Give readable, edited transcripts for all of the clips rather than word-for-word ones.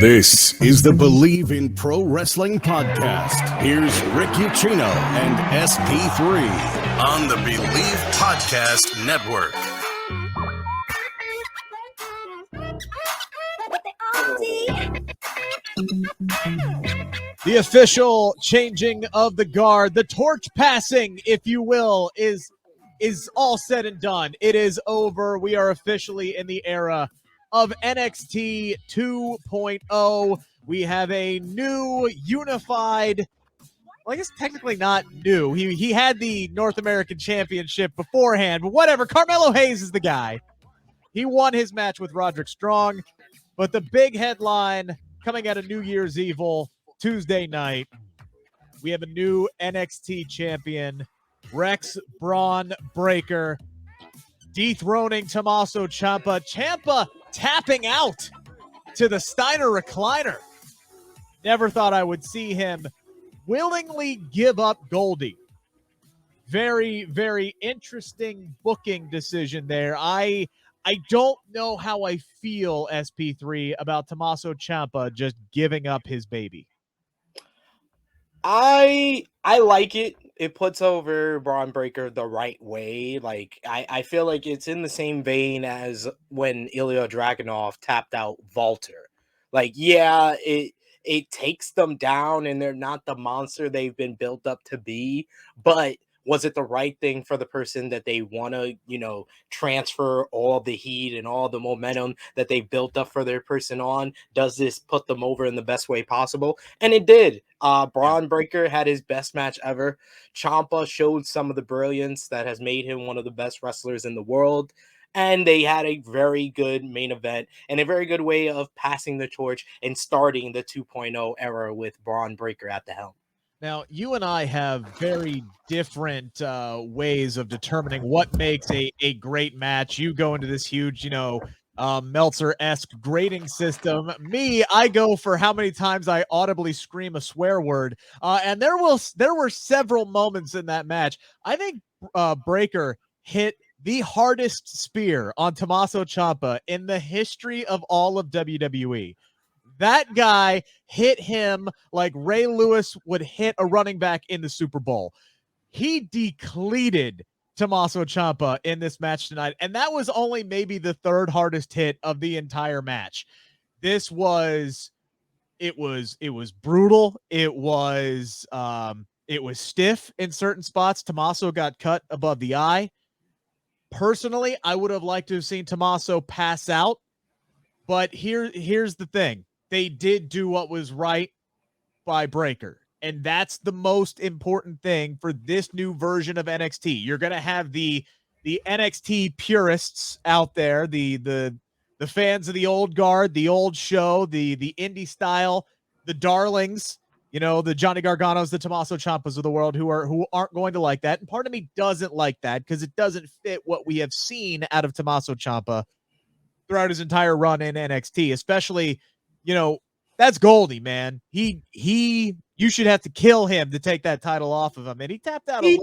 This is the Believe in Pro Wrestling podcast. Here's Rick Ucchino and SP3 on the Believe Podcast Network. The official changing of the guard, the torch passing, if you will, is all said and done. It is over. We are officially in the era of NXT 2.0. We have a new unified, well, I guess technically not new. He had the North American Championship beforehand, but whatever. Carmelo Hayes is the guy. He won his match with Roderick Strong, but the big headline coming out of New Year's Evil Tuesday night, we have a new NXT champion, Bron Breakker, dethroning Tommaso Ciampa. Ciampa tapping out to the Steiner recliner. Never thought I would see him willingly give up Goldie. Very, very interesting booking decision there. I don't know how I feel, SP3, about Tommaso Ciampa just giving up his baby. I like it. It puts over Bron Breakker the right way. Like I feel like it's in the same vein as when Ilya Dragunov tapped out Walter. Like, yeah, it takes them down and they're not the monster they've been built up to be, but was it the right thing for the person that they want to, transfer all the heat and all the momentum that they built up for their person on? Does this put them over in the best way possible? And it did. Bron Breakker had his best match ever. Ciampa showed some of the brilliance that has made him one of the best wrestlers in the world. And they had a very good main event and a very good way of passing the torch and starting the 2.0 era with Bron Breakker at the helm. Now, you and I have very different ways of determining what makes a great match. You go into this huge, Meltzer-esque grading system. Me, I go for how many times I audibly scream a swear word. And there were several moments in that match. I think Breakker hit the hardest spear on Tommaso Ciampa in the history of all of WWE. That guy hit him like Ray Lewis would hit a running back in the Super Bowl. He depleted Tommaso Ciampa in this match tonight, and that was only maybe the third hardest hit of the entire match. It was brutal. It was stiff in certain spots. Tommaso got cut above the eye. Personally, I would have liked to have seen Tommaso pass out, but here's the thing. They did do what was right by Breakker, and that's the most important thing for this new version of NXT. You're going to have the NXT purists out there, the fans of the old guard, the old show, the indie style, the darlings, the Johnny Garganos, the Tommaso Ciampas of the world who aren't going to like that. And part of me doesn't like that because it doesn't fit what we have seen out of Tommaso Ciampa throughout his entire run in NXT, especially, that's Goldie, man. You should have to kill him to take that title off of him. And he tapped out. He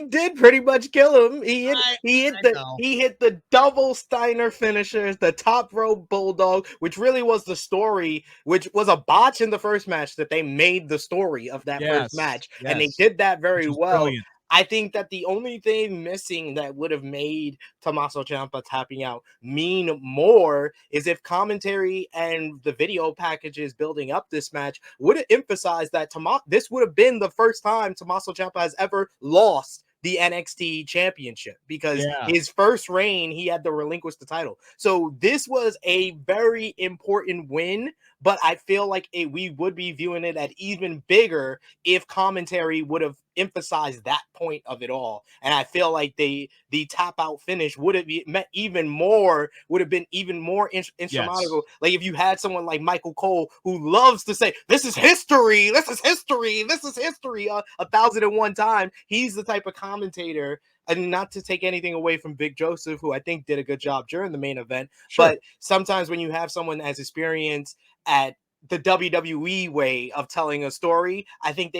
did pretty much kill him. He hit the double Steiner finishers, the top rope bulldog, which really was the story, which was a botch in the first match that they made the story of that first match. Yes. And they did that very well. Brilliant. I think that the only thing missing that would have made Tommaso Ciampa tapping out mean more is if commentary and the video packages building up this match would have emphasized that this would have been the first time Tommaso Ciampa has ever lost the NXT Championship, because his first reign, he had to relinquish the title. So this was a very important win, but I feel like we would be viewing it at even bigger if commentary would have emphasized that point of it all. And I feel like the tap out finish would have been even more insurmountable. Yes. Like if you had someone like Michael Cole who loves to say, this is history, 1,001 times. He's the type of commentator, and not to take anything away from Big Joseph, who I think did a good job during the main event. Sure. But sometimes when you have someone as experienced at the WWE way of telling a story, I think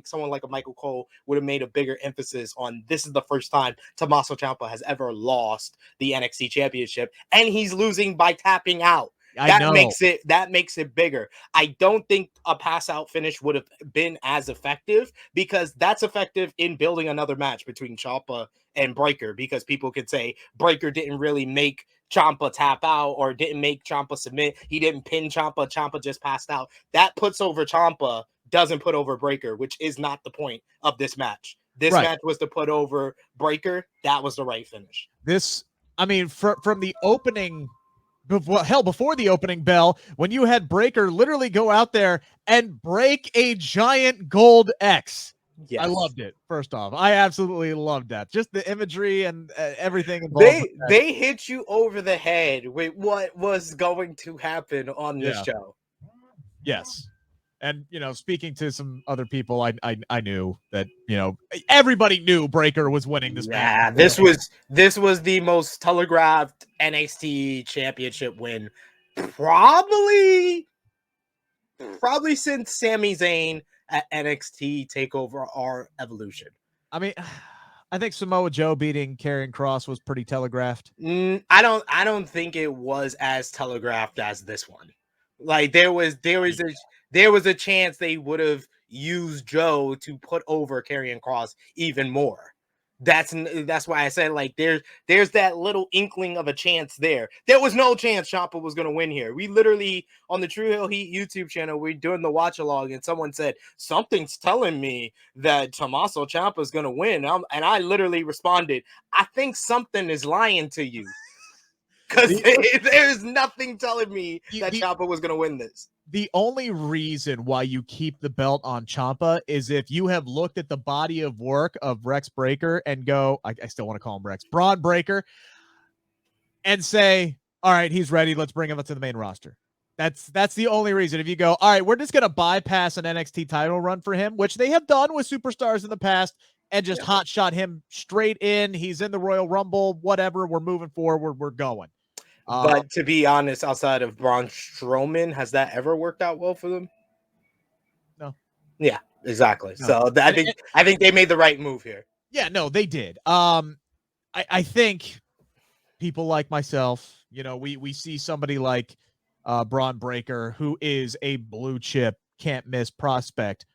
someone like a Michael Cole would have made a bigger emphasis on this is the first time Tommaso Ciampa has ever lost the NXT Championship, and he's losing by tapping out. That makes it bigger. I don't think a pass out finish would have been as effective, because that's effective in building another match between Ciampa and Breakker, because people could say Breakker didn't really make Ciampa tap out or didn't make Ciampa submit. He didn't pin Ciampa. Ciampa just passed out. That puts over Ciampa, doesn't put over Breakker, which is not the point of this match. This match was to put over Breakker. That was the right finish. From the opening, before the opening bell, when you had Breakker literally go out there and break a giant gold X. Yes. I loved it. First off, I absolutely loved that. Just the imagery and everything involved. They hit you over the head with what was going to happen on this show. Yes. And, speaking to some other people, I knew that, everybody knew Breakker was winning this match. This was the most telegraphed NXT Championship win probably since Sami Zayn at NXT TakeOver or Evolution. I think Samoa Joe beating Karrion Kross was pretty telegraphed. I don't think it was as telegraphed as this one. Like there was a chance they would have used Joe to put over Karrion Kross even more. That's why I said, like, there's that little inkling of a chance there. There was no chance Ciampa was going to win here. We literally, on the True Hill Heat YouTube channel, we're doing the watch-along, and someone said, something's telling me that Tommaso Ciampa is going to win. And I literally responded, I think something is lying to you. Because there's nothing telling me that Ciampa was going to win this. The only reason why you keep the belt on Ciampa is if you have looked at the body of work of Rex Breakker and go, I still want to call him Rex, Bron Breakker, and say, all right, he's ready. Let's bring him up to the main roster. That's the only reason. If you go, all right, we're just going to bypass an NXT title run for him, which they have done with superstars in the past, and just hot shot him straight in. He's in the Royal Rumble, whatever. We're moving forward. We're going. But to be honest, outside of Braun Strowman, has that ever worked out well for them? No. Yeah, exactly. No. So I think they made the right move here. Yeah, no, they did. I think people like myself, we see somebody like Bron Breakker, who is a blue chip, can't miss prospect,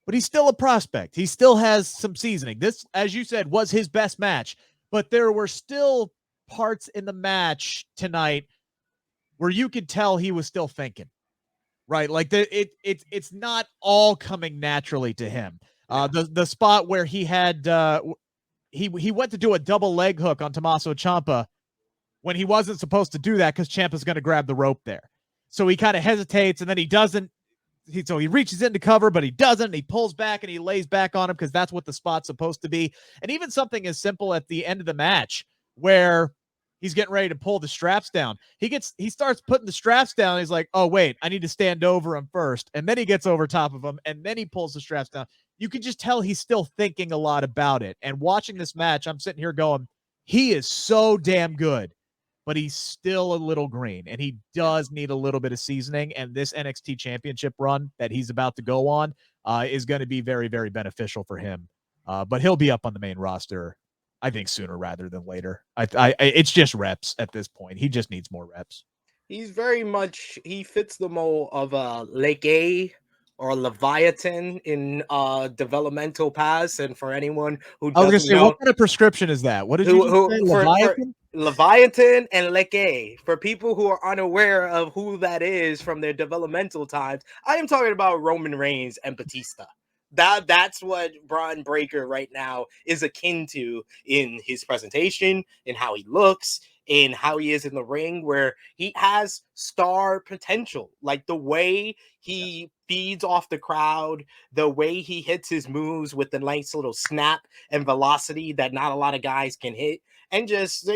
but he's still a prospect. He still has some seasoning. This, as you said, was his best match, but there were still parts in the match tonight where you could tell he was still thinking, right? Like it's not all coming naturally to him. The spot where he had he went to do a double leg hook on Tommaso Ciampa when he wasn't supposed to do that because Ciampa's going to grab the rope there. So he kind of hesitates and then he doesn't. So he reaches in to cover, but he doesn't. He pulls back and he lays back on him because that's what the spot's supposed to be. And even something as simple at the end of the match where he's getting ready to pull the straps down. He starts putting the straps down. He's like, oh, wait, I need to stand over him first. And then he gets over top of him, and then he pulls the straps down. You can just tell he's still thinking a lot about it. And watching this match, I'm sitting here going, he is so damn good, but he's still a little green, and he does need a little bit of seasoning. And this NXT Championship run that he's about to go on is going to be very, very beneficial for him. But he'll be up on the main roster, I think, sooner rather than later. It's just reps at this point. He just needs more reps. He fits the mold of Lake A or Leviathan in developmental paths. And for anyone who doesn't know, what kind of prescription is that? What did you say? Leviathan? Leviathan and Lake A. For people who are unaware of who that is from their developmental times, I am talking about Roman Reigns and Batista. That's what Bron Breakker right now is akin to in his presentation, in how he looks, in how he is in the ring, where he has star potential. Like the way he feeds off the crowd, the way he hits his moves with the nice little snap and velocity that not a lot of guys can hit. And just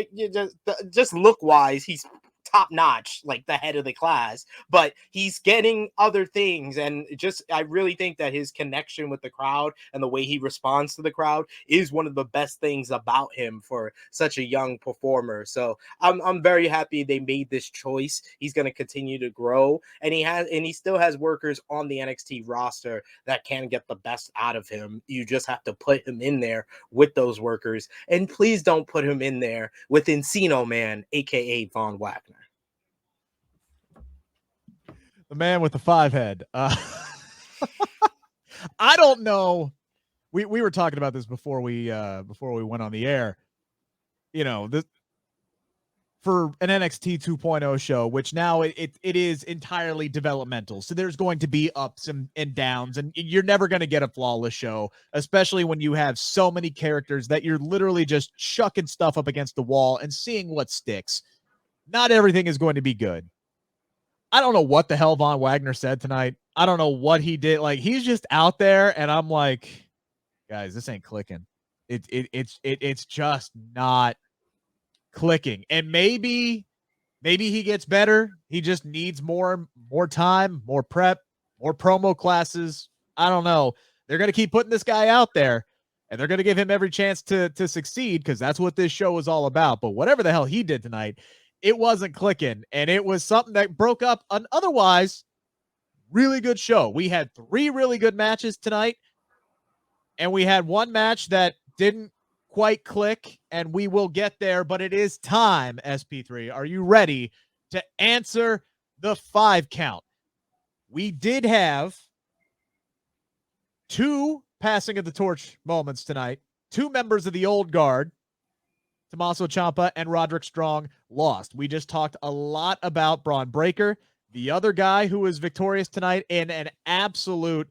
look wise, he's top notch, like the head of the class, but he's getting other things. And I really think that his connection with the crowd and the way he responds to the crowd is one of the best things about him for such a young performer. So I'm very happy they made this choice. He's going to continue to grow, and he still has workers on the NXT roster that can get the best out of him. You just have to put him in there with those workers, and please don't put him in there with Encino Man, aka Von Wagner. the man with the 5 head. I don't know. We were talking about this before we went on the air. You know, for an NXT 2.0 show, which now it is entirely developmental. So there's going to be ups and downs, and you're never going to get a flawless show, especially when you have so many characters that you're literally just chucking stuff up against the wall and seeing what sticks. Not everything is going to be good. I don't know what the hell Von Wagner said tonight. I don't know what he did. Like, he's just out there, and I'm like, guys, this ain't clicking. It's just not clicking. And maybe he gets better. He just needs more time, more prep, more promo classes. I don't know. They're going to keep putting this guy out there, and they're going to give him every chance to succeed, because that's what this show is all about. But whatever the hell he did tonight, it wasn't clicking, and it was something that broke up an otherwise really good show. We had 3 really good matches tonight, and we had one match that didn't quite click, and we will get there, but it is time, SP3. Are you ready to answer the 5 count? We did have 2 passing of the torch moments tonight. 2 members of the old guard, Tommaso Ciampa and Roderick Strong, lost. We just talked a lot about Bron Breakker, the other guy who was victorious tonight in an absolute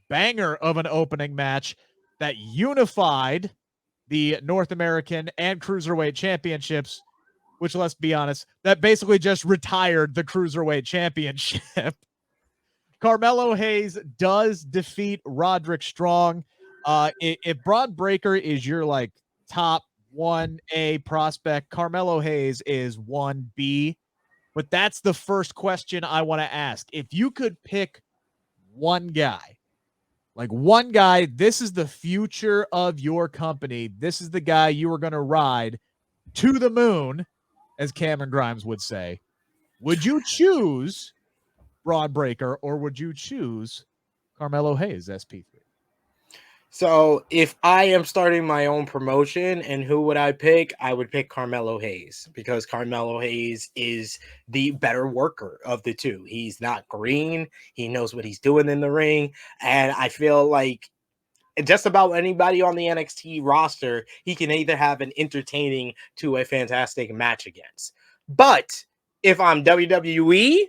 banger of an opening match that unified the North American and Cruiserweight Championships, which, let's be honest, that basically just retired the Cruiserweight Championship. Carmelo Hayes does defeat Roderick Strong. If Bron Breakker is your like top 1A prospect, Carmelo Hayes is 1B. But that's the first question I want to ask. If you could pick one guy, this is the future of your company, this is the guy you were going to ride to the moon, as Cameron Grimes would say, would you choose Bron Breakker or would you choose Carmelo Hayes, SP3? So if I am starting my own promotion, and who would I pick? I would pick Carmelo Hayes, because Carmelo Hayes is the better worker of the two. He's not green. He knows what he's doing in the ring. And I feel like just about anybody on the NXT roster, he can either have an entertaining to a fantastic match against. But if I'm WWE,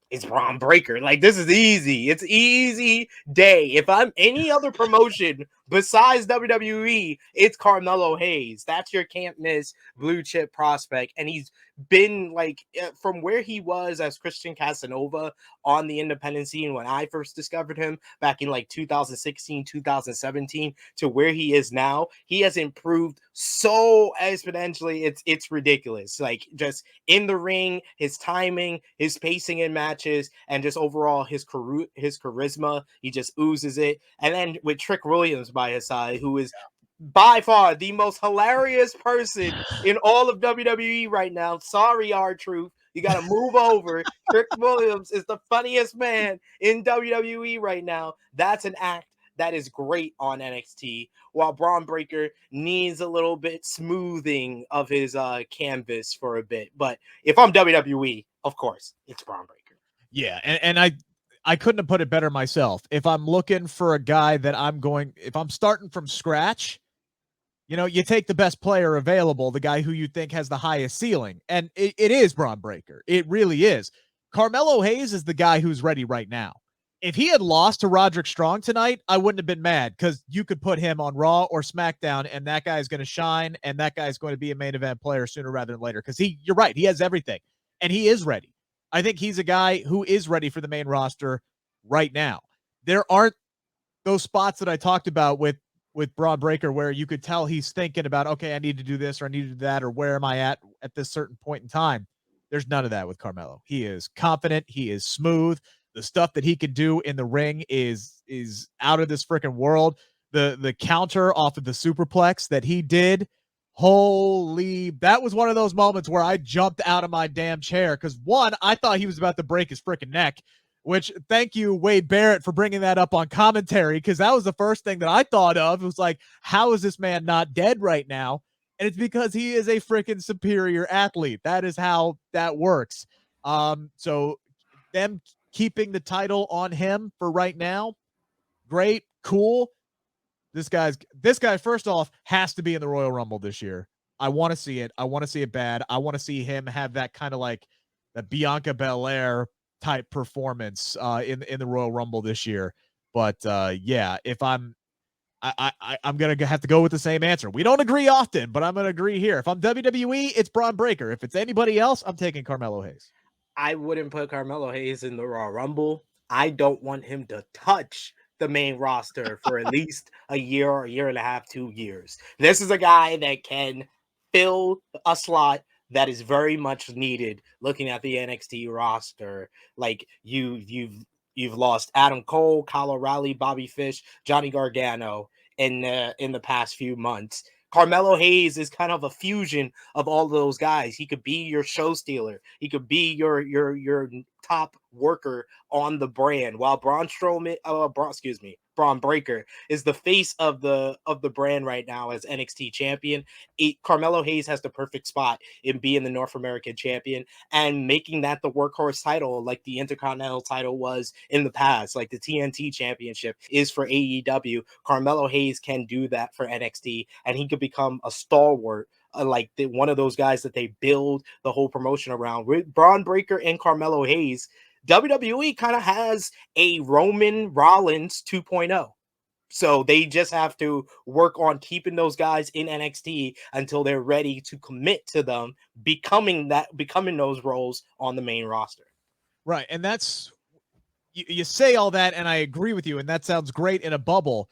it's Bron Breakker. Like, this is easy. It's easy day. If I'm any other promotion besides WWE, it's Carmelo Hayes. That's your can't miss blue chip prospect. And he's been like, from where he was as Christian Casanova on the independent scene when I first discovered him back in like 2016, 2017, to where he is now, he has improved so exponentially. It's ridiculous. Like, just in the ring, his timing, his pacing in matches, and just overall his charisma, he just oozes it. And then with Trick Williams by his side, who is by far the most hilarious person in all of WWE right now. Sorry, R-Truth. You got to move over. Trick Williams is the funniest man in WWE right now. That's an act that is great on NXT, while Bron Breakker needs a little bit smoothing of his canvas for a bit. But if I'm WWE, of course, it's Bron Breakker. Yeah, and I couldn't have put it better myself. If I'm looking for a guy that if I'm starting from scratch, you know, you take the best player available, the guy who you think has the highest ceiling. And it is Bron Breakker. It really is. Carmelo Hayes is the guy who's ready right now. If he had lost to Roderick Strong tonight, I wouldn't have been mad, because you could put him on Raw or SmackDown, and that guy's going to shine, and that guy's going to be a main event player sooner rather than later, because you're right, he has everything, and he is ready. I think he's a guy who is ready for the main roster right now. There aren't those spots that I talked about with Bron Breakker where you could tell he's thinking about, okay, I need to do this or I need to do that, or where am I at this certain point in time. There's none of that with Carmelo. He is confident. He is smooth. The stuff that he can do in the ring is out of this freaking world. The counter off of the superplex that he did, holy, that was one of those moments where I jumped out of my damn chair, because one, I thought he was about to break his freaking neck, which, thank you, Wade Barrett, for bringing that up on commentary, because that was the first thing that I thought of. It was like, how is this man not dead right now? And it's because he is a freaking superior athlete. That is how that works. So them keeping the title on him for right now, great, cool. This guy, first off, has to be in the Royal Rumble this year. I want to see it. I want to see it bad. I want to see him have that kind of like the Bianca Belair type performance in the Royal Rumble this year. But yeah, if I'm gonna have to go with the same answer. We don't agree often, but I'm gonna agree here. If I'm WWE, it's Bron Breakker. If it's anybody else, I'm taking Carmelo Hayes. I wouldn't put Carmelo Hayes in the Royal Rumble. I don't want him to touch the main roster for at least a year or a year and a half, 2 years. This is a guy that can fill a slot that is very much needed. Looking at the NXT roster, like you've lost Adam Cole, Kyle O'Reilly, Bobby Fish, Johnny Gargano in the past few months. Carmelo Hayes is kind of a fusion of all those guys. He could be your show stealer. He could be your top worker on the brand. While Bron Breakker is the face of the brand right now as NXT champion. Carmelo Hayes has the perfect spot in being the North American champion and making that the workhorse title, like the Intercontinental title was in the past, like the TNT championship is for AEW. Carmelo Hayes can do that for NXT, and he could become a stalwart, like one of those guys that they build the whole promotion around. With Bron Breakker and Carmelo Hayes, WWE kind of has a Roman Rollins 2.0. So they just have to work on keeping those guys in NXT until they're ready to commit to them becoming those roles on the main roster. Right. And that's, you say all that, and I agree with you, and that sounds great in a bubble.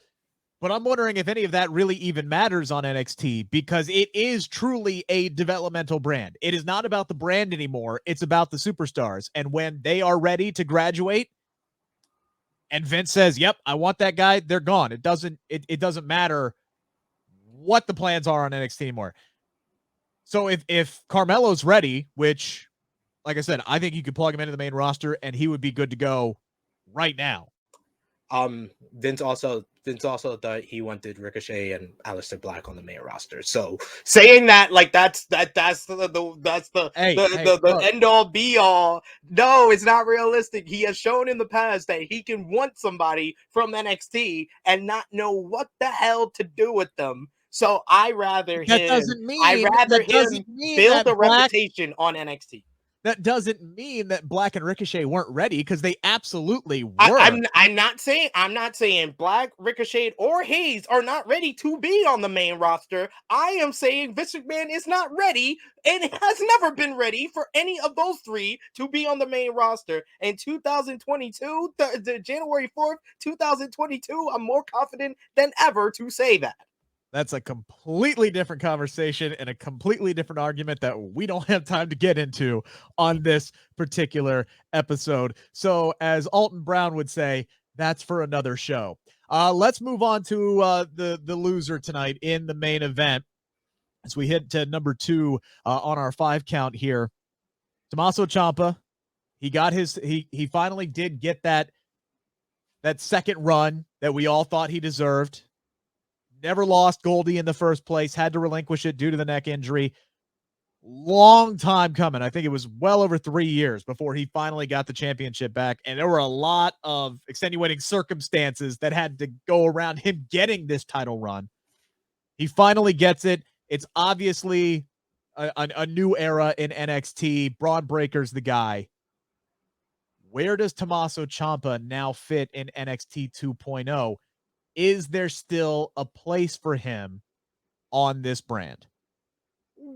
But I'm wondering if any of that really even matters on NXT, because it is truly a developmental brand. It is not about the brand anymore. It's about the superstars. And when they are ready to graduate and Vince says, yep, I want that guy, they're gone. It doesn't matter what the plans are on NXT anymore. So if Carmelo's ready, which, like I said, I think you could plug him into the main roster and he would be good to go right now. Vince also thought he wanted Ricochet and Aleister Black on the main roster. So saying that, like, that's the end all be all. No, it's not realistic. He has shown in the past that he can want somebody from NXT and not know what the hell to do with them. So I rather him build a reputation on NXT. That doesn't mean that Black and Ricochet weren't ready, because they absolutely were. I'm not saying Black, Ricochet, or Hayes are not ready to be on the main roster. I am saying Vince McMahon is not ready and has never been ready for any of those three to be on the main roster. In 2022, the January 4th, 2022, I'm more confident than ever to say that. That's a completely different conversation and a completely different argument that we don't have time to get into on this particular episode. So, as Alton Brown would say, that's for another show. Let's move on to the loser tonight in the main event as we hit to number 2 on our 5 count here. Tommaso Ciampa. He finally did get that second run that we all thought he deserved. Never lost Goldie in the first place, had to relinquish it due to the neck injury. Long time coming. I think it was well over 3 years before he finally got the championship back. And there were a lot of extenuating circumstances that had to go around him getting this title run. He finally gets it. It's obviously a new era in NXT. Bron Breakker's the guy. Where does Tommaso Ciampa now fit in NXT 2.0? Is there still a place for him on this brand?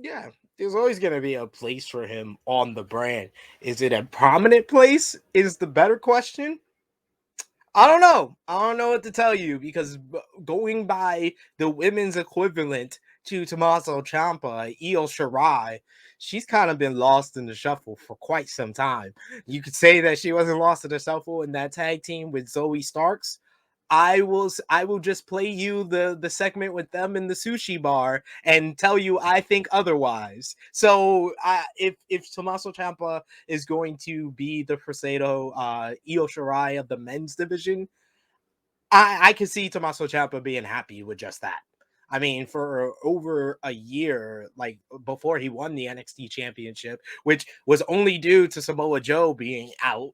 Yeah, there's always going to be a place for him on the brand. Is it a prominent place? Is the better question. I don't know. I don't know what to tell you, because going by the women's equivalent to Tommaso Ciampa, Io Shirai, she's kind of been lost in the shuffle for quite some time. You could say that she wasn't lost in the shuffle in that tag team with Zoe Starks. I will just play you the segment with them in the sushi bar and tell you I think otherwise. So if Tommaso Ciampa is going to be the Fresedo Io Shirai of the men's division, I can see Tommaso Ciampa being happy with just that. I mean, for over a year, like before he won the NXT championship, which was only due to Samoa Joe being out,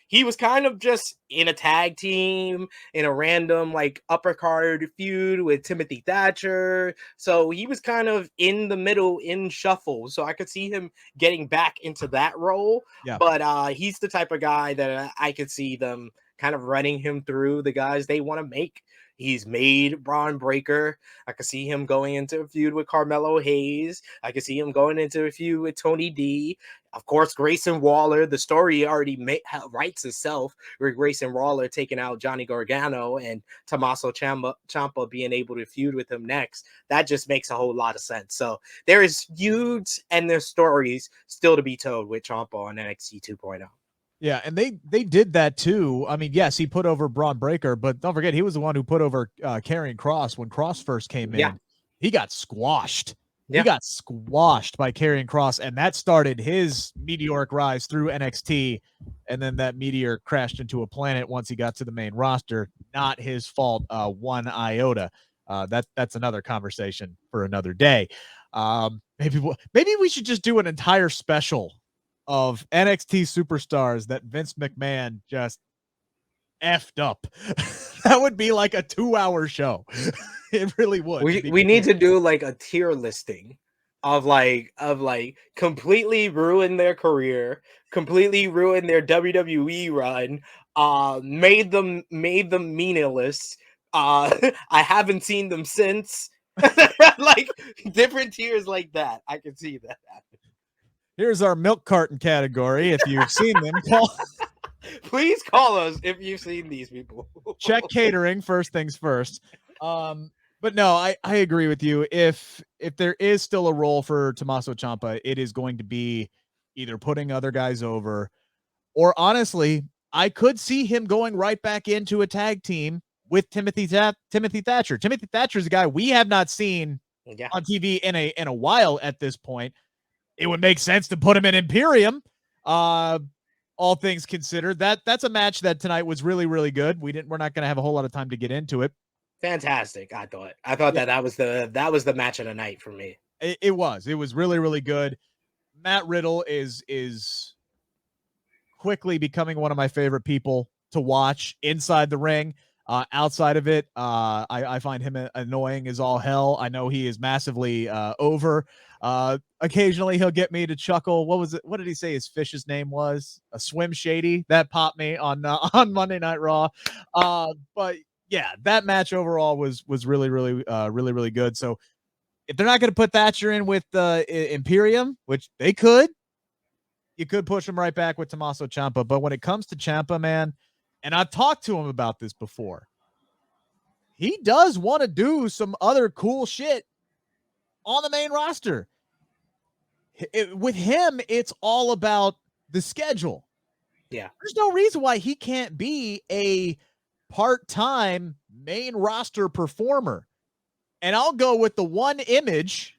He was kind of just in a tag team in a random like upper card feud with Timothy Thatcher. So he was kind of in the middle in shuffle. So I could see him getting back into that role. Yeah. But he's the type of guy that I could see them kind of running him through the guys they want to make. He's made Bron Breakker. I could see him going into a feud with Carmelo Hayes. I could see him going into a feud with Tony D. Of course, Grayson Waller. The story already writes itself with Grayson Waller taking out Johnny Gargano and Tommaso Ciampa being able to feud with him next. That just makes a whole lot of sense. So there is feuds and there's stories still to be told with Ciampa on NXT 2.0. Yeah, and they did that too. I mean, yes, he put over Bron Breakker, but don't forget he was the one who put over Karrion Kross when Kross first came in. Yeah. He got squashed. Yeah. He got squashed by Karrion Kross, and that started his meteoric rise through NXT, and then that meteor crashed into a planet once he got to the main roster. Not his fault, one iota. That's another conversation for another day. Maybe we should just do an entire special of NXT superstars that Vince McMahon just effed up. That would be like a 2-hour show. It really would. We need to do like a tier listing of completely ruin their career, completely ruin their WWE run, made them meaningless. I haven't seen them since. Like different tiers like that. I can see that happen. Here's our milk carton category. If you've seen them, please call us if you've seen these people. Check catering, first things first. But no, I agree with you. If there is still a role for Tommaso Ciampa, it is going to be either putting other guys over, or honestly, I could see him going right back into a tag team with Timothy Thatcher. Timothy Thatcher is a guy we have not seen on TV in a while at this point. It would make sense to put him in Imperium. All things considered, that's a match that tonight was really, really good. We're not going to have a whole lot of time to get into it. Fantastic. I thought that was the match of the night for me. It was really, really good. Matt Riddle is quickly becoming one of my favorite people to watch inside the ring. Outside of it, I find him annoying as all hell. I know he is massively over. Occasionally he'll get me to chuckle. What was it? What did he say his fish's name was? A Swim Shady. That popped me on Monday Night Raw. But yeah, that match overall was really, really, really, really good. So if they're not going to put Thatcher in with Imperium, which they could, you could push him right back with Tommaso Ciampa. But when it comes to Ciampa, man, and I've talked to him about this before, he does want to do some other cool shit on the main roster. With him, it's all about the schedule. Yeah. There's no reason why he can't be a part-time main roster performer. And I'll go with the one image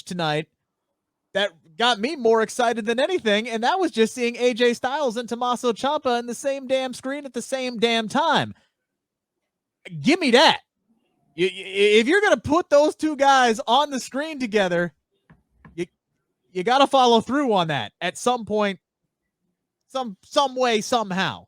tonight that got me more excited than anything, and that was just seeing AJ Styles and Tommaso Ciampa in the same damn screen at the same damn time. Give me that. If you're going to put those two guys on the screen together, you got to follow through on that at some point, some way, somehow.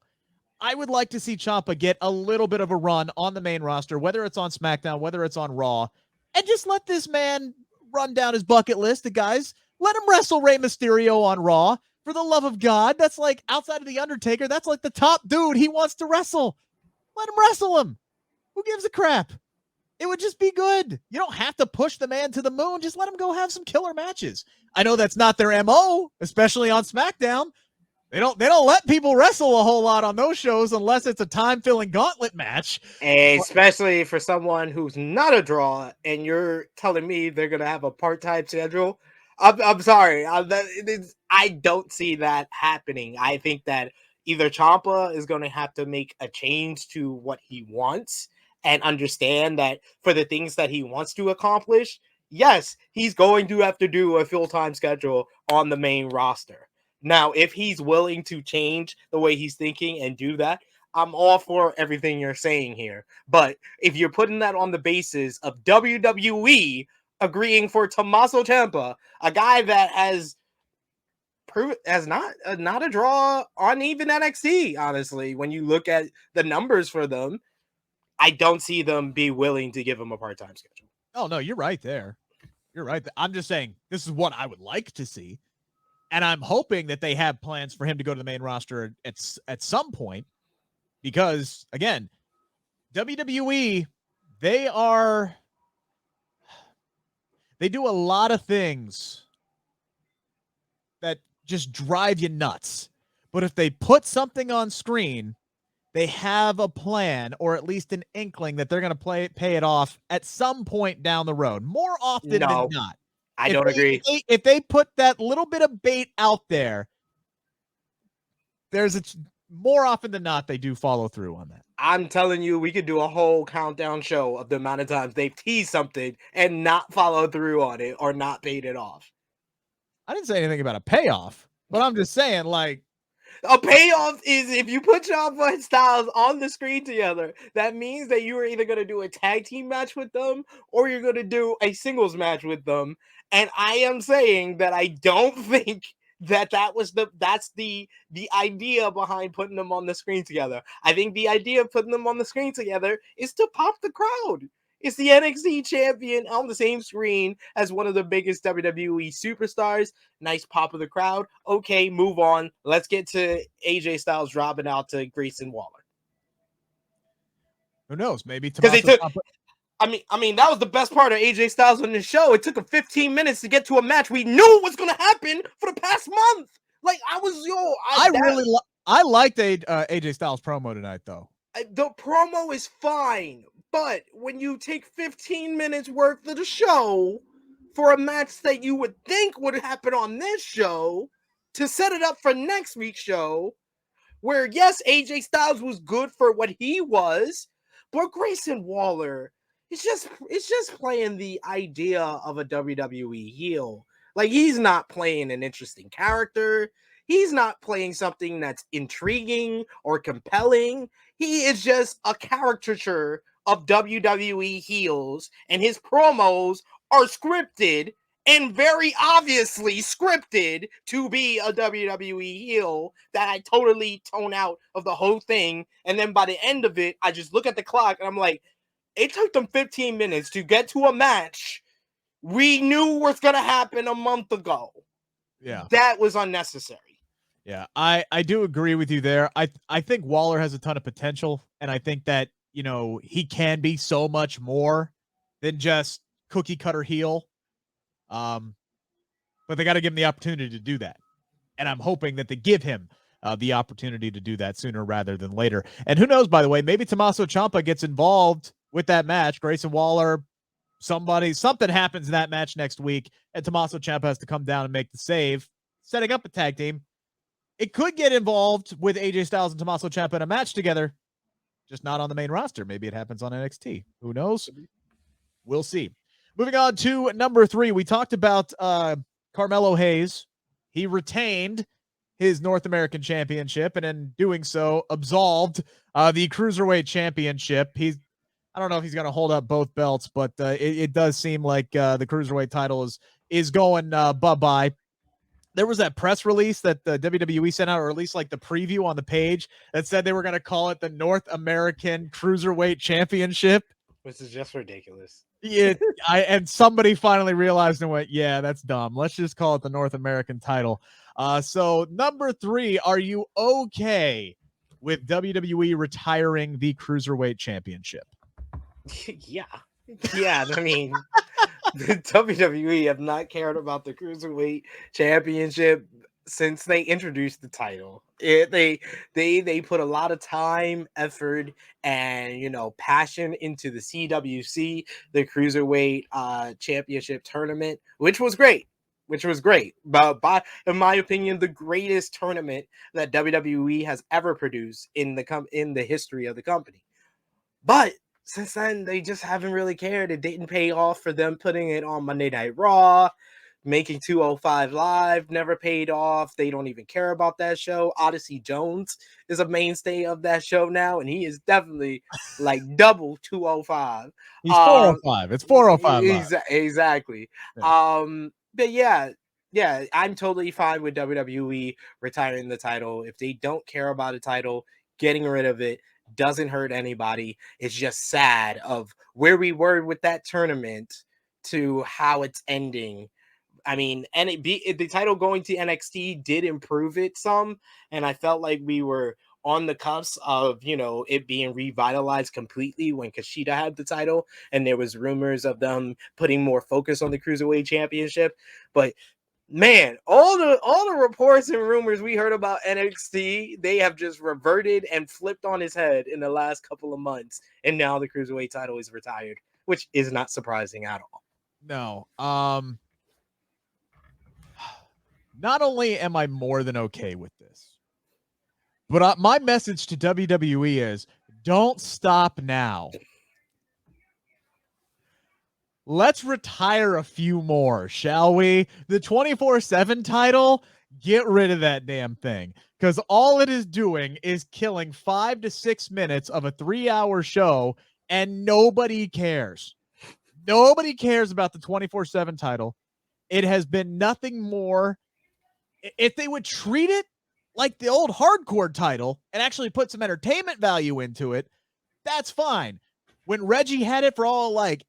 I would like to see Ciampa get a little bit of a run on the main roster, whether it's on SmackDown, whether it's on Raw, and just let this man run down his bucket list of guys. Let him wrestle Rey Mysterio on Raw. For the love of God, that's like, outside of The Undertaker, that's like the top dude he wants to wrestle. Let him wrestle him. Who gives a crap? It would just be good. You don't have to push the man to the moon. Just let him go have some killer matches. I know that's not their MO, especially on SmackDown. They don't let people wrestle a whole lot on those shows unless it's a time-filling gauntlet match. Especially for someone who's not a draw, and you're telling me they're going to have a part-time schedule. I'm sorry. I don't see that happening. I think that either Ciampa is going to have to make a change to what he wants and understand that for the things that he wants to accomplish, yes, he's going to have to do a full-time schedule on the main roster. Now, if he's willing to change the way he's thinking and do that, I'm all for everything you're saying here. But if you're putting that on the basis of WWE agreeing for Tommaso Ciampa, a guy that has not a draw on even NXT. Honestly, when you look at the numbers for them, I don't see them be willing to give him a part-time schedule. Oh no, you're right there. You're right. I'm just saying this is what I would like to see, and I'm hoping that they have plans for him to go to the main roster at some point, because again, WWE, they do a lot of things that just drive you nuts. But if they put something on screen, they have a plan, or at least an inkling that they're going to pay it off at some point down the road. More often than not. I don't agree. If they put that little bit of bait out there, more often than not, they do follow through on that. I'm telling you, we could do a whole countdown show of the amount of times they've teased something and not followed through on it or not paid it off. I didn't say anything about a payoff, but I'm just saying, like, a payoff is if you put Ciampa and Styles on the screen together, that means that you are either going to do a tag team match with them or you're going to do a singles match with them. And I am saying that I don't think that's the idea behind putting them on the screen together. I think the idea of putting them on the screen together is to pop the crowd. It's the NXT champion on the same screen as one of the biggest WWE superstars. Nice pop of the crowd. Okay, move on. Let's get to AJ Styles dropping out to Grayson Waller. Who knows? Maybe because they took. I mean, that was the best part of AJ Styles on the show. It took him 15 minutes to get to a match we knew was going to happen for the past month. Like I liked AJ Styles promo tonight, though. The promo is fine. But when you take 15 minutes worth of the show for a match that you would think would happen on this show to set it up for next week's show, where yes, AJ Styles was good for what he was, but Grayson Waller it's just playing the idea of a WWE heel. Like he's not playing an interesting character. He's not playing something that's intriguing or compelling. He is just a caricature of WWE heels, and his promos are scripted and very obviously scripted to be a WWE heel that I totally tone out of the whole thing. And then by the end of it, I just look at the clock and I'm like, it took them 15 minutes to get to a match we knew was going to happen a month ago. Yeah. That was unnecessary. Yeah, I do agree with you there. I think Waller has a ton of potential, and I think that, you know, he can be so much more than just cookie cutter heel. But they got to give him the opportunity to do that. And I'm hoping that they give him the opportunity to do that sooner rather than later. And who knows, by the way, maybe Tommaso Ciampa gets involved with that match. Grayson Waller, something happens in that match next week, and Tommaso Ciampa has to come down and make the save, setting up a tag team. It could get involved with AJ Styles and Tommaso Ciampa in a match together, just not on the main roster. Maybe it happens on NXT. Who knows? We'll see. Moving on to number 3, we talked about Carmelo Hayes. He retained his North American Championship, and in doing so, absolved the Cruiserweight Championship. I don't know if he's going to hold up both belts, but it does seem like the Cruiserweight title is going bye-bye. There was that press release that the WWE sent out, or at least like the preview on the page, that said they were going to call it the North American Cruiserweight Championship. Which is just ridiculous. Yeah, and somebody finally realized and went, yeah, that's dumb. Let's just call it the North American title. So number 3, are you okay with WWE retiring the Cruiserweight Championship? Yeah. I mean, the WWE have not cared about the Cruiserweight Championship since they introduced the title. They put a lot of time, effort, and passion into the CWC, the Cruiserweight Championship tournament, which was great. But in my opinion, the greatest tournament that WWE has ever produced in the history of the company. But since then, they just haven't really cared. It didn't pay off for them putting it on Monday Night Raw. Making 205 Live never paid off. They don't even care about that show. Odyssey Jones is a mainstay of that show now, and he is definitely like double 205. He's 405. It's 405 Live. Exactly. Yeah. But yeah, Yeah, I'm totally fine with WWE retiring the title. If they don't care about a title, getting rid of it doesn't hurt anybody. It's just sad of where we were with that tournament to how it's ending. I mean, and the title going to NXT did improve it some, and I felt like we were on the cusp of, you know, it being revitalized completely when Kushida had the title, and there was rumors of them putting more focus on the Cruiserweight Championship. But man, all the reports and rumors we heard about NXT, they have just reverted and flipped on his head in the last couple of months, and now the Cruiserweight title is retired, which is not surprising at all. No. Not only am I more than okay with this, but my message to WWE is don't stop now. Let's retire a few more, shall we? The 24/7 title, get rid of that damn thing. Because all it is doing is killing 5 to 6 minutes of a 3-hour show, and nobody cares. Nobody cares about the 24/7 title. It has been nothing more. If they would treat it like the old hardcore title and actually put some entertainment value into it, that's fine. When Reggie had it for all like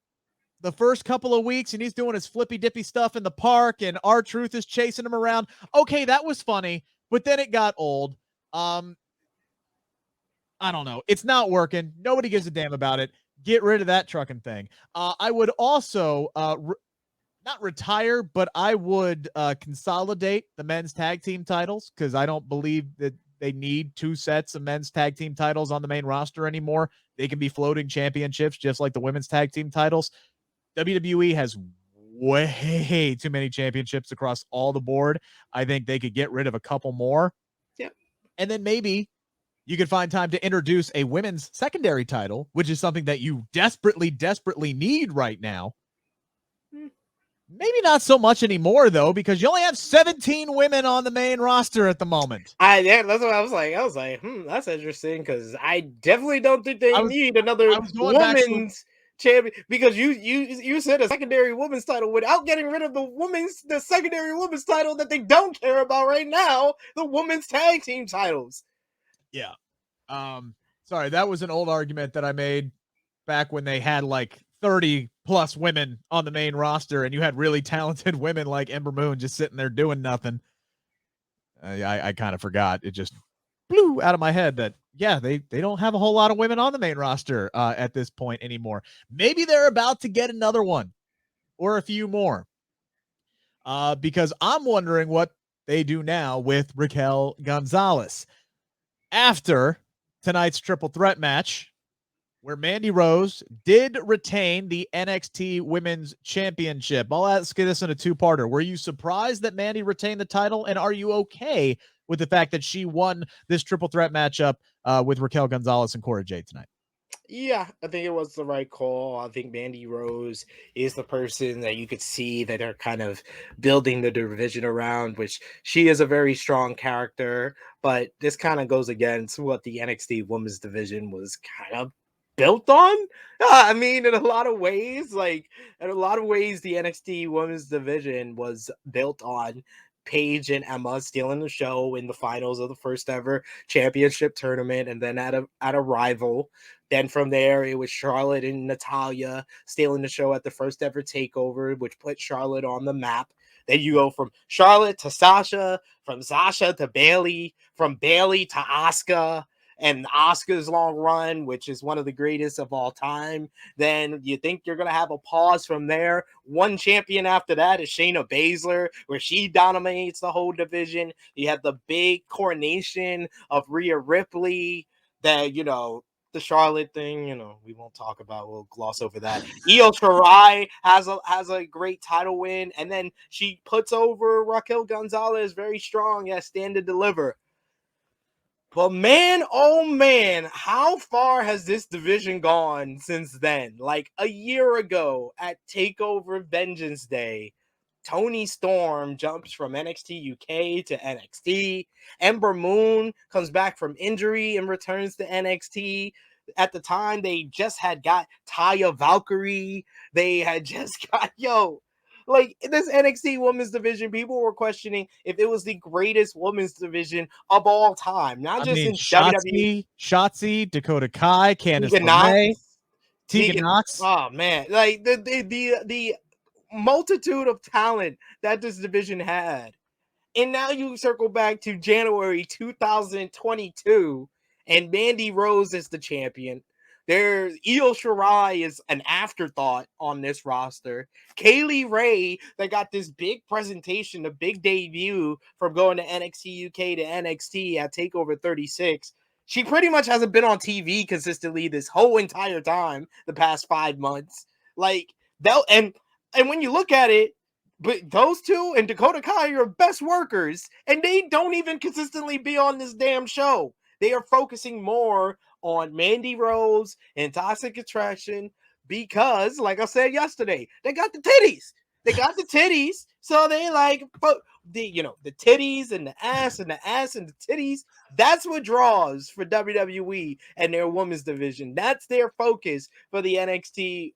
the first couple of weeks and he's doing his flippy dippy stuff in the park and R-Truth is chasing him around, okay, that was funny, but then it got old. I don't know. It's not working. Nobody gives a damn about it. Get rid of that trucking thing. I would also not retire, but I would consolidate the men's tag team titles because I don't believe that they need 2 sets of men's tag team titles on the main roster anymore. They can be floating championships just like the women's tag team titles. WWE has way too many championships across all the board. I think they could get rid of a couple more. Yeah. And then maybe you could find time to introduce a women's secondary title, which is something that you desperately need right now. Maybe not so much anymore, though, because you only have 17 women on the main roster at the moment. That's what I was like. I was like, that's interesting because I definitely don't think they need another women's champion, because you said a secondary women's title without getting rid of the secondary women's title that they don't care about right now, the women's tag team titles. Yeah. Sorry, that was an old argument that I made back when they had like 30 plus women on the main roster and you had really talented women like Ember Moon just sitting there doing nothing. I kind of forgot. It just blew out of my head that, yeah, they don't have a whole lot of women on the main roster at this point anymore. Maybe they're about to get another one or a few more because I'm wondering what they do now with Raquel Gonzalez after tonight's triple threat match, where Mandy Rose did retain the NXT Women's Championship. I'll ask you this in a 2-parter. Were you surprised that Mandy retained the title, and are you okay with the fact that she won this triple threat matchup with Raquel Gonzalez and Cora Jade tonight? Yeah, I think it was the right call. I think Mandy Rose is the person that you could see that are kind of building the division around, which she is a very strong character, but this kind of goes against what the NXT Women's Division was kind of built on. I mean, in a lot of ways, the NXT Women's Division was built on Paige and Emma stealing the show in the finals of the first ever championship tournament, and then at a rival. Then from there, it was Charlotte and Natalya stealing the show at the first ever takeover, which put Charlotte on the map. Then you go from Charlotte to Sasha, from Sasha to Bayley, from Bayley to Asuka, and Asuka's long run, which is one of the greatest of all time. Then you think you're going to have a pause from there. One champion after that is Shayna Baszler, where she dominates the whole division. You have the big coronation of Rhea Ripley that, the Charlotte thing, we won't talk about. We'll gloss over that. Io Shirai has a great title win, and then she puts over Raquel Gonzalez very strong at Stand and Deliver. But man, oh man, how far has this division gone since then? Like a year ago at TakeOver Vengeance Day, Toni Storm jumps from NXT UK to NXT. Ember Moon comes back from injury and returns to NXT. At the time, they just had got Taya Valkyrie. They had just got, Like this NXT women's division, people were questioning if it was the greatest women's division of all time, not just in WWE. Shotzi, Dakota Kai, Candice Tegan Knox, LeRae, Tegan Knox. Oh man, like the multitude of talent that this division had. And now you circle back to January 2022, and Mandy Rose is the champion. There's Io Shirai is an afterthought on this roster. Kaylee Ray, that got this big presentation, a big debut from going to NXT UK to NXT at TakeOver 36. She pretty much hasn't been on TV consistently this whole entire time, the past 5 months. Like, and when you look at it, but those two and Dakota Kai are best workers, and they don't even consistently be on this damn show. They are focusing more on Mandy Rose and Toxic Attraction because, like I said yesterday, they got the titties. They got the titties, so they like the titties and the ass and the ass and the titties. That's what draws for WWE and their women's division. That's their focus for the NXT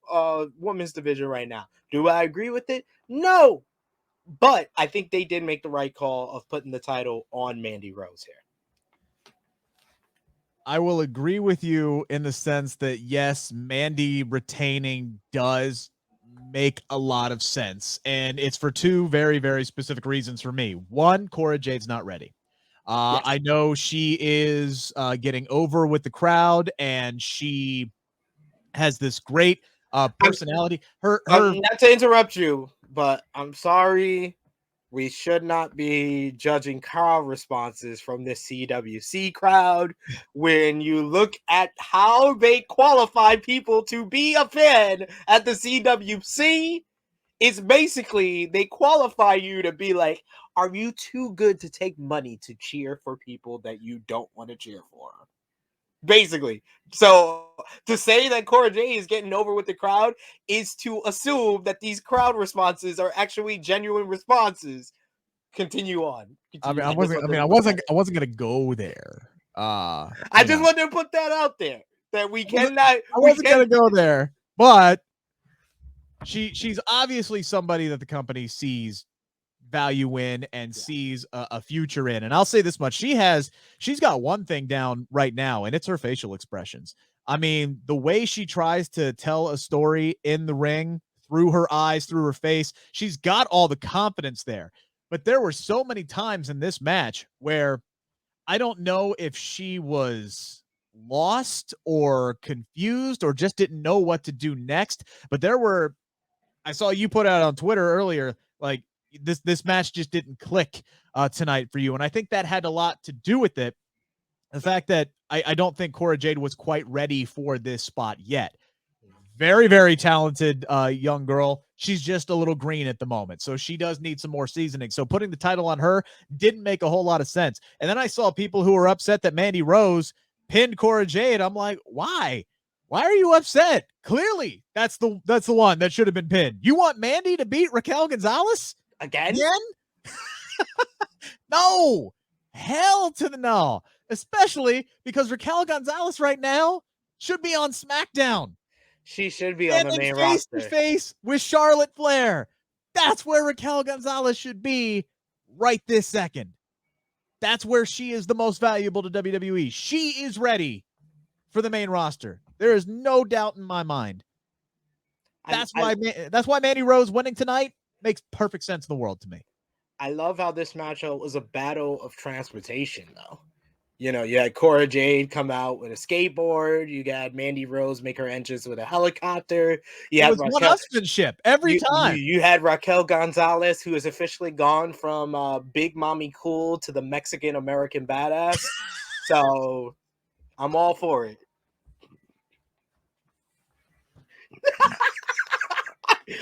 women's division right now. Do I agree with it? No, but I think they did make the right call of putting the title on Mandy Rose here. I will agree with you in the sense that, yes, Mandy retaining does make a lot of sense, and it's for two very, very specific reasons for me. One, Cora Jade's not ready. Yes. I know she is getting over with the crowd, and she has this great personality. Her not to interrupt you, but I'm sorry. We should not be judging crowd responses from the CWC crowd. When you look at how they qualify people to be a fan at the CWC, it's basically they qualify you to be like, are you too good to take money to cheer for people that you don't want to cheer for? Basically. So to say that Cora Jade is getting over with the crowd is to assume that these crowd responses are actually genuine responses. Continue on. I wasn't gonna go there. I just wanted to put that out there that we cannot. I wasn't gonna go there, but she's obviously somebody that the company sees value in and sees a future in. And I'll say this much: she's got one thing down right now, and it's her facial expressions. I mean, the way she tries to tell a story in the ring through her eyes, through her face, she's got all the confidence there. But there were so many times in this match where I don't know if she was lost or confused or just didn't know what to do next. But I saw you put out on Twitter earlier, like, this match just didn't click tonight for you. And I think that had a lot to do with it. The fact that I don't think Cora Jade was quite ready for this spot yet. Very, very talented young girl. She's just a little green at the moment. So she does need some more seasoning. So putting the title on her didn't make a whole lot of sense. And then I saw people who were upset that Mandy Rose pinned Cora Jade. I'm like, why? Why are you upset? Clearly, that's the one that should have been pinned. You want Mandy to beat Raquel Gonzalez? Again? No. Hell to the no. Especially because Raquel Gonzalez right now should be on SmackDown. She should be on the main roster. Face with Charlotte Flair. That's where Raquel Gonzalez should be right this second. That's where she is the most valuable to WWE. She is ready for the main roster. There is no doubt in my mind. That's why Mandy Rose winning tonight makes perfect sense in the world to me. I love how this matchup was a battle of transportation, though. You had Cora Jade come out with a skateboard. You got Mandy Rose make her entrance with a helicopter. It was one-upsmanship every time. You had Raquel Gonzalez, who has officially gone from Big Mommy Cool to the Mexican American Badass. So I'm all for it.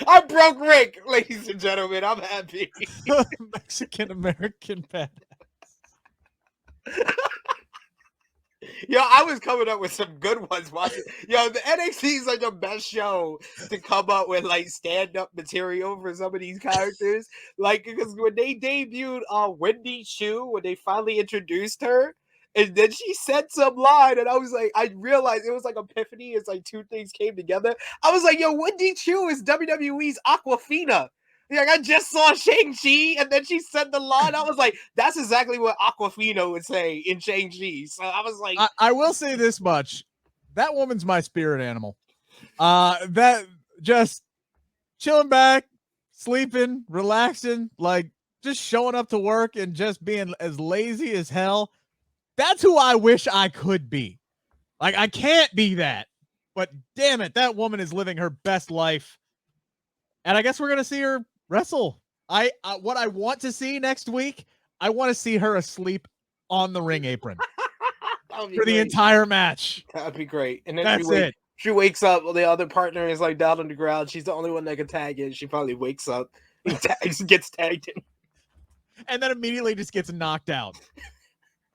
I broke Rick, ladies and gentlemen. I'm happy. Mexican American Badass. I was coming up with some good ones watching. The NXT is like the best show to come up with like stand-up material for some of these characters. Like, because when they debuted Wendy Chu, when they finally introduced her, and then she said some line, and I was like, I realized it was like epiphany. It's like two things came together. I was like, Wendy Chu is WWE's Aquafina. Like, I just saw Shang-Chi, and then she said the line. I was like, that's exactly what Aquafina would say in Shang-Chi. So I was like, I will say this much. That woman's my spirit animal. That just chilling back, sleeping, relaxing, like just showing up to work and just being as lazy as hell. That's who I wish I could be. Like, I can't be that. But damn it, that woman is living her best life. And I guess we're going to see her wrestle. What I want to see next week, I want to see her asleep on the ring apron for the entire match. That'd be great. And then That's it. She wakes up, the other partner is like down on the ground. She's the only one that can tag in. She probably wakes up and gets tagged in. And then immediately just gets knocked out.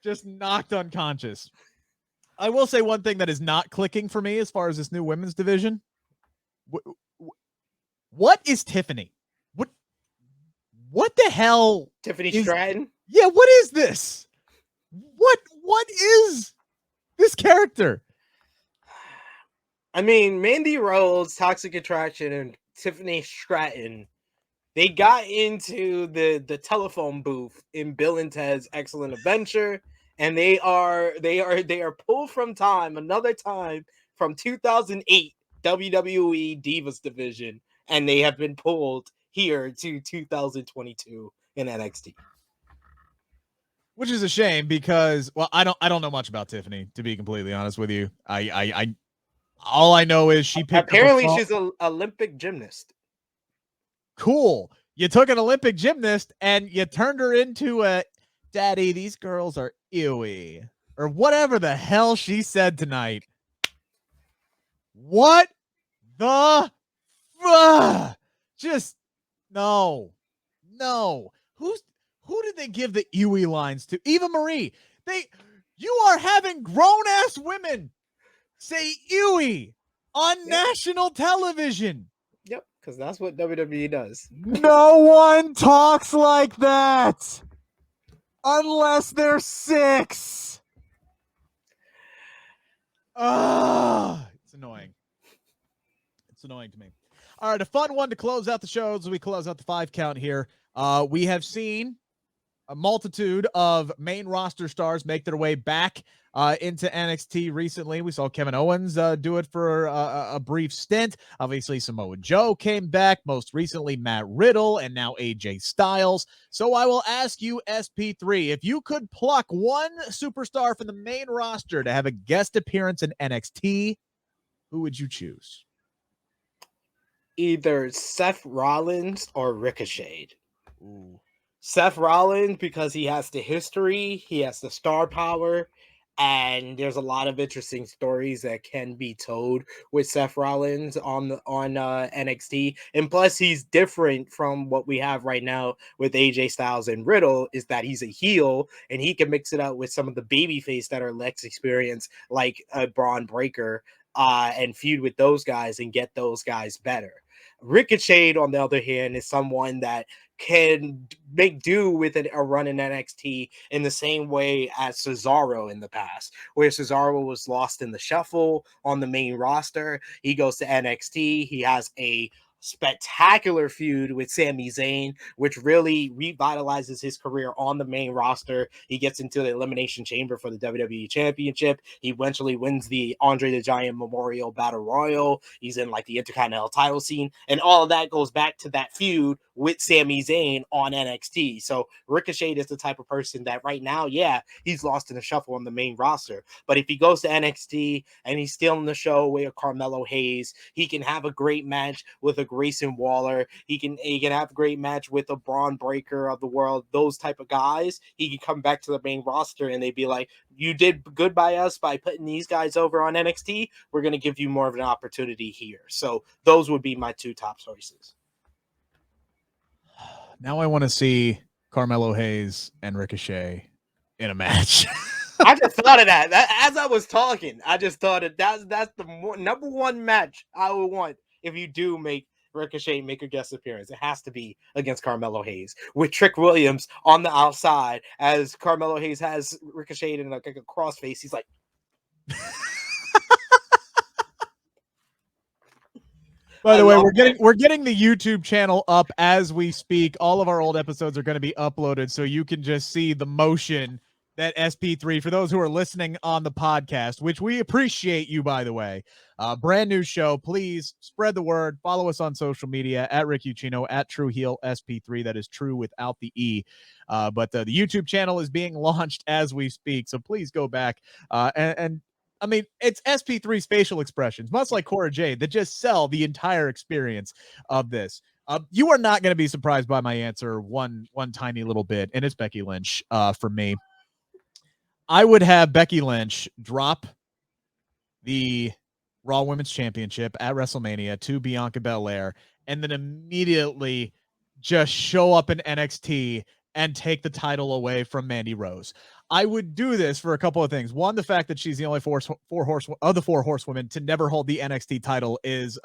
Just knocked unconscious. I will say one thing that is not clicking for me as far as this new women's division. What is Tiffany? What the hell? Tiffany Stratton? Yeah, what is this? What is this character? I mean, Mandy Rose, Toxic Attraction, and Tiffany Stratton, they got into the telephone booth in Bill and Ted's Excellent Adventure, and they are pulled from another time from 2008 WWE Divas division, and they have been pulled here to 2022 in NXT. Which is a shame because, well, I don't know much about Tiffany, to be completely honest with you. I all I know is she picked apparently she's an Olympic gymnast. Cool. You took an Olympic gymnast and you turned her into a daddy. These girls are ewy, or whatever the hell she said tonight. What the just no. Who did they give the ewy lines to? Eva Marie. You are having grown-ass women say ewy on national television. Yep, because that's what WWE does. No one talks like that unless they're 6. It's annoying. It's annoying to me. All right, a fun one to close out the show as we close out the 5 count here. We have seen a multitude of main roster stars make their way back into NXT recently. We saw Kevin Owens do it for a brief stint. Obviously, Samoa Joe came back. Most recently, Matt Riddle, and now AJ Styles. So I will ask you, SP3, if you could pluck one superstar from the main roster to have a guest appearance in NXT, who would you choose? Either Seth Rollins or Ricochet. Ooh. Seth Rollins, because he has the history, he has the star power, and there's a lot of interesting stories that can be told with Seth Rollins on NXT. And plus, he's different from what we have right now with AJ Styles and Riddle, is that he's a heel, and he can mix it up with some of the babyface that are less experienced, like Bron Breakker, and feud with those guys and get those guys better. Ricochet, on the other hand, is someone that can make do with a run in NXT in the same way as Cesaro in the past, where Cesaro was lost in the shuffle on the main roster. He goes to NXT. He has a spectacular feud with Sami Zayn, which really revitalizes his career on the main roster. He gets into the Elimination Chamber for the WWE Championship. He eventually wins the Andre the Giant Memorial Battle Royal. He's in like the Intercontinental title scene, and all of that goes back to that feud with Sami Zayn on NXT. So Ricochet is the type of person that right now, yeah, he's lost in the shuffle on the main roster, but if he goes to NXT and he's still in the show with Carmelo Hayes, he can have a great match with a Grayson Waller. He can have a great match with a Bron Breakker of the world. Those type of guys, he can come back to the main roster and they'd be like, you did good by us by putting these guys over on NXT. We're going to give you more of an opportunity here. So those would be my 2 top choices. Now I want to see Carmelo Hayes and Ricochet in a match. I just thought of that. As I was talking, I just thought that's the number one match I would want if you do make Ricochet make a guest appearance. It has to be against Carmelo Hayes with Trick Williams on the outside, as Carmelo Hayes has Ricochet in like a crossface. He's like, By the way, we're getting the YouTube channel up as we speak. All of our old episodes are going to be uploaded, so you can just see the motion that SP3, for those who are listening on the podcast, which we appreciate you, by the way. Brand new show. Please spread the word. Follow us on social media at Rick Ucchino, at True Heel SP3. That is true without the E. But the YouTube channel is being launched as we speak, so please go back and I mean, it's SP3's facial expressions, much like Cora Jade, that just sell the entire experience of this. You are not going to be surprised by my answer one tiny little bit, and it's Becky Lynch for me. I would have Becky Lynch drop the Raw Women's Championship at WrestleMania to Bianca Belair, and then immediately just show up in NXT and take the title away from Mandy Rose. I would do this for a couple of things. One, the fact that she's the only four horsewomen to never hold the NXT title is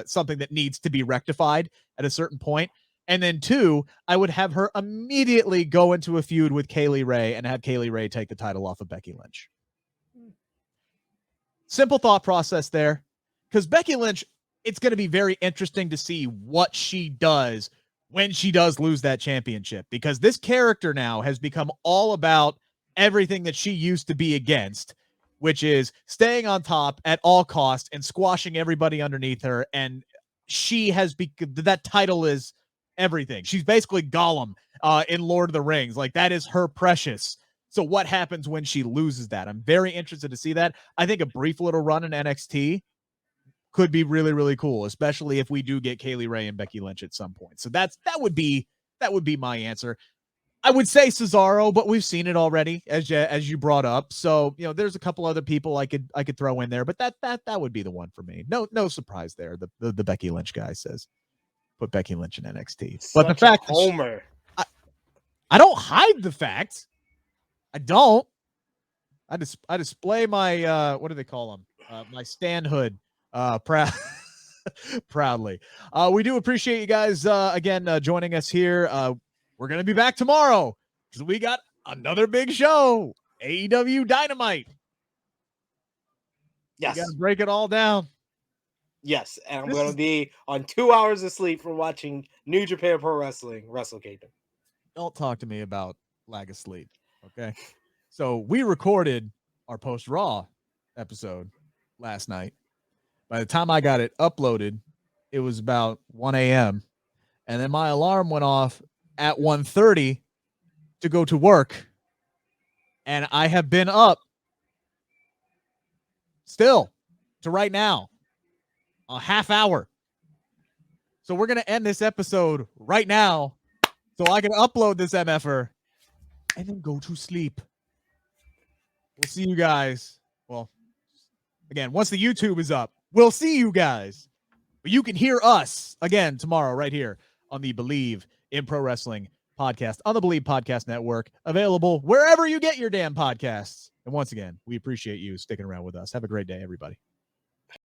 something that needs to be rectified at a certain point. And then two, I would have her immediately go into a feud with Kaylee Ray and have Kaylee Ray take the title off of Becky Lynch. Simple thought process there. Because Becky Lynch, it's going to be very interesting to see what she does when she does lose that championship. Because this character now has become all about everything that she used to be against, which is staying on top at all costs and squashing everybody underneath her. And she has that title is everything. She's basically Gollum in Lord of the Rings. Like, that is her precious. So what happens when she loses that? I'm very interested to see that. I think a brief little run in NXT could be really, really cool, especially if we do get Kaylee Ray and Becky Lynch at some point. So that would be my answer. I would say Cesaro, but we've seen it already, as you brought up. So, there's a couple other people I could throw in there, but that would be the one for me. No surprise there. The Becky Lynch guy says put Becky Lynch in NXT. But the fact Homer. I don't hide the fact. I don't. I display my what do they call them? My stanhood proudly. We do appreciate you guys again joining us here. We're going to be back tomorrow because we got another big show, AEW Dynamite. Yes. You got to break it all down. Yes, and I'm going to be on 2 hours of sleep from watching New Japan Pro Wrestling, Wrestle Kingdom. Don't talk to me about lack of sleep, okay? So we recorded our post-Raw episode last night. By the time I got it uploaded, it was about 1 a.m., and then my alarm went off at 1:30 to go to work, and I have been up still to right now a half hour. So we're going to end this episode right now so I can upload this MFR and then go to sleep. We'll see you guys. Well, again, once the YouTube is up, we'll see you guys. But you can hear us again tomorrow right here on the Believe in Pro Wrestling podcast on the Believe Podcast Network, available wherever you get your damn podcasts. And once again, we appreciate you sticking around with us. Have a great day, everybody.